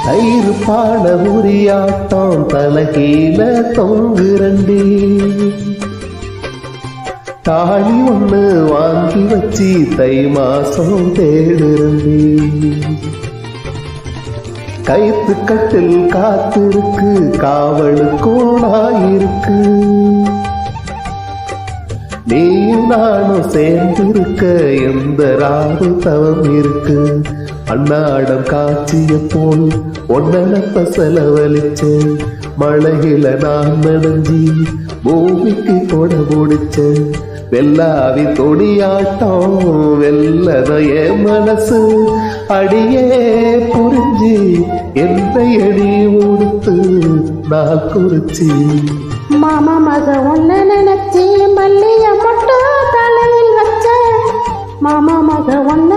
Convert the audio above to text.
தயிர் பாட உரியாட்டம் தலகீழ தொங்குரண்டி தாலி ஒண்ணு வாங்கி வச்சு தை மாசம் தேடுறண்டி கைத்து கட்டில் காத்திருக்கு காவலுக்கோனாயிருக்கு நீயும் நானும் சேர்ந்திருக்க எந்த ராவு தவம் இருக்கு அன்னாடம் காட்சிய போல் ஒன்னப்ப செலவழிச்ச மழையில நான் நனைஞ்சி பூமிக்கு கொட முடிச்ச வெள்ளாவி தொடியாட்டம் வெல்லத என் மனசு அடியே புரிஞ்சு எந்த எடி உடுத்து நான் குறிச்சி மாமா மக ஒன்ன நினைச்சி மல்லிய மட்டும் தலையில் வச்ச மாமா மக ஒன்ன